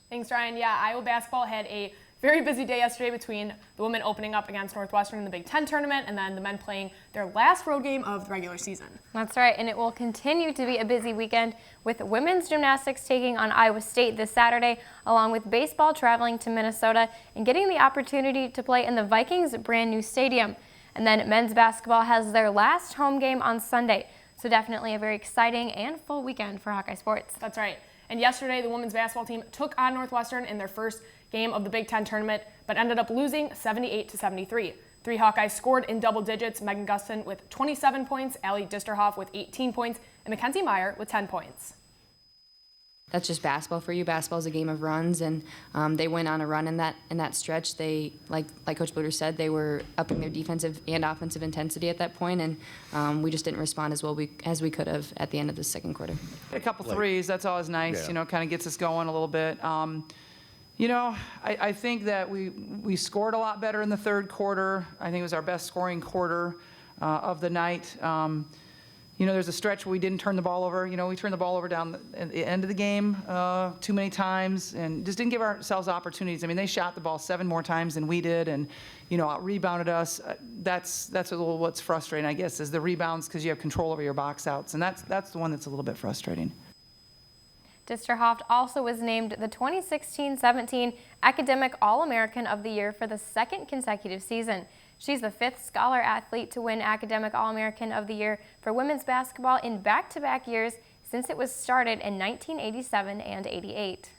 Thanks, Ryan. Yeah, Iowa basketball had a very busy day yesterday between the women opening up against Northwestern in the Big Ten tournament and then the men playing their last road game of the regular season. That's right, and it will continue to be a busy weekend with women's gymnastics taking on Iowa State this Saturday, along with baseball traveling to Minnesota and getting the opportunity to play in the Vikings' brand new stadium. And then men's basketball has their last home game on Sunday, so definitely a very exciting and full weekend for Hawkeye sports. That's right. And yesterday, the women's basketball team took on Northwestern in their first game of the Big Ten tournament, but ended up losing 78-73. Three Hawkeyes scored in double digits: Megan Gustin with 27 points, Allie Disterhoff with 18 points, and Mackenzie Meyer with 10 points. That's just basketball for you. Basketball is a game of runs, and they went on a run in that stretch. They, like Coach Bluder said, they were upping their defensive and offensive intensity at that point, and we just didn't respond as well as we could have at the end of the second quarter. A couple threes, that's always nice. Yeah. Kind of gets us going a little bit. I think that we scored a lot better in the third quarter. I think it was our best scoring quarter of the night. There's a stretch where we didn't turn the ball over. We turned the ball over down at the end of the game too many times and just didn't give ourselves opportunities. I mean, they shot the ball 7 more times than we did and, out-rebounded us. That's a little what's frustrating, I guess, is the rebounds because you have control over your box outs. And that's the one that's a little bit frustrating. Disterhoff also was named the 2016-17 Academic All-American of the Year for the second consecutive season. She's the 5th scholar athlete to win Academic All-American of the Year for women's basketball in back-to-back years since it was started in 1987 and 88.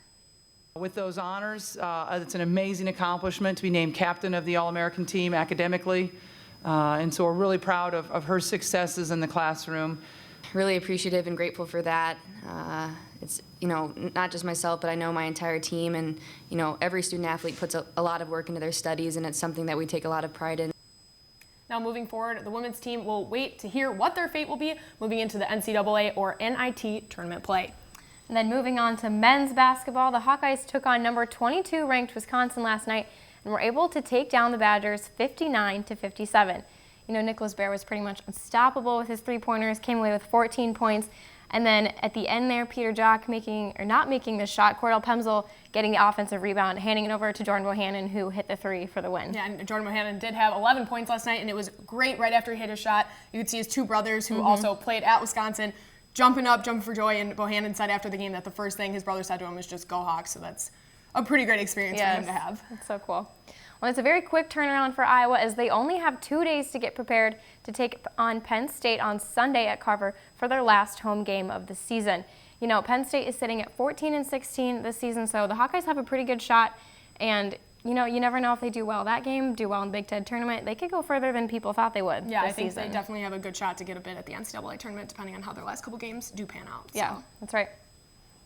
With those honors, it's an amazing accomplishment to be named captain of the All-American team academically. And so we're really proud of her successes in the classroom. Really appreciative and grateful for that. It's, not just myself, but I know my entire team, and, every student athlete puts a lot of work into their studies, and it's something that we take a lot of pride in. Now moving forward, the women's team will wait to hear what their fate will be moving into the NCAA or NIT tournament play. And then moving on to men's basketball, the Hawkeyes took on number 22 ranked Wisconsin last night and were able to take down the Badgers 59-57. Nicholas Bear was pretty much unstoppable with his three-pointers, came away with 14 points. And then at the end there, Peter Jock not making the shot, Cordell Pemsel getting the offensive rebound, handing it over to Jordan Bohannon, who hit the three for the win. Yeah, and Jordan Bohannon did have 11 points last night, and it was great right after he hit his shot. You could see his two brothers, who also played at Wisconsin, jumping for joy, and Bohannon said after the game that the first thing his brother said to him was just, "Go Hawks," so that's a pretty great experience for him to have. That's so cool. Well, it's a very quick turnaround for Iowa as they only have 2 days to get prepared to take on Penn State on Sunday at Carver for their last home game of the season. Penn State is sitting at 14-16 this season, so the Hawkeyes have a pretty good shot. And, you never know if they do well that game, do well in the Big Ten tournament. They could go further than people thought they would. Yeah, this I think season. they definitely have a good shot to get a bid at the NCAA tournament, depending on how their last couple games do pan out. Yeah, that's right.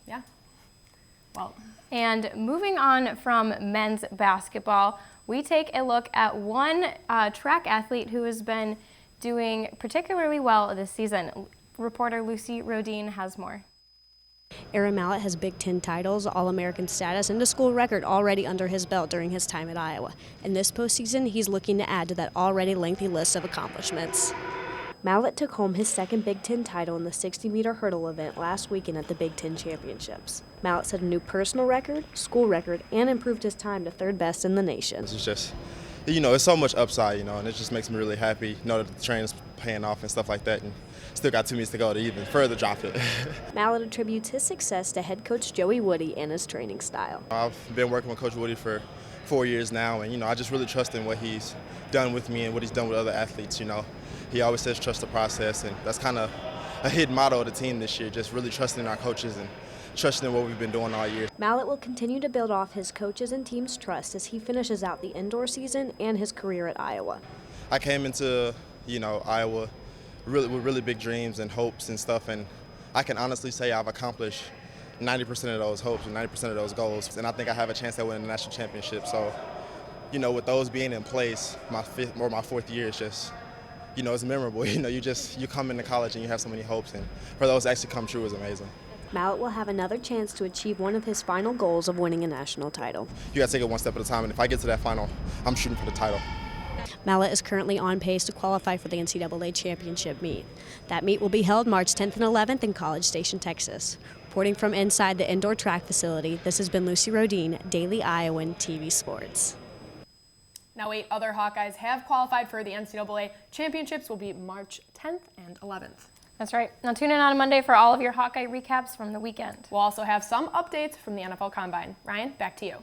Yeah. Well. And moving on from men's basketball, we take a look at one track athlete who has been doing particularly well this season. Reporter Lucy Rodine has more. Aaron Mallett has Big Ten titles, All-American status, and a school record already under his belt during his time at Iowa. In this postseason, he's looking to add to that already lengthy list of accomplishments. Mallett took home his second Big Ten title in the 60-meter hurdle event last weekend at the Big Ten Championships. Mallett set a new personal record, school record, and improved his time to third best in the nation. It's just, it's so much upside, and it just makes me really happy, that the training's paying off and stuff like that, and still got 2 meets to go to even further drop it. Mallett attributes his success to head coach Joey Woody and his training style. I've been working with Coach Woody for 4 years now, and, I just really trust in what he's done with me and what he's done with other athletes, He always says trust the process, and that's kind of a hidden motto of the team this year, just really trusting in our coaches and trusting in what we've been doing all year. Mallett will continue to build off his coaches and team's trust as he finishes out the indoor season and his career at Iowa. I came into, Iowa with really big dreams and hopes and stuff, and I can honestly say I've accomplished 90% of those hopes and 90% of those goals, and I think I have a chance to win the national championship. So, with those being in place, my 4th year is just, it's memorable. You come into college and you have so many hopes, and for those to actually come true is amazing. Mallett will have another chance to achieve one of his final goals of winning a national title. You got to take it one step at a time, and if I get to that final, I'm shooting for the title. Mallett is currently on pace to qualify for the NCAA championship meet. That meet will be held March 10th and 11th in College Station, Texas. Reporting from inside the indoor track facility, this has been Lucy Rodine, Daily Iowan TV Sports. Now 8 other Hawkeyes have qualified for the NCAA championships. Will be March 10th and 11th. That's right. Now tune in on Monday for all of your Hawkeye recaps from the weekend. We'll also have some updates from the NFL Combine. Ryan, back to you.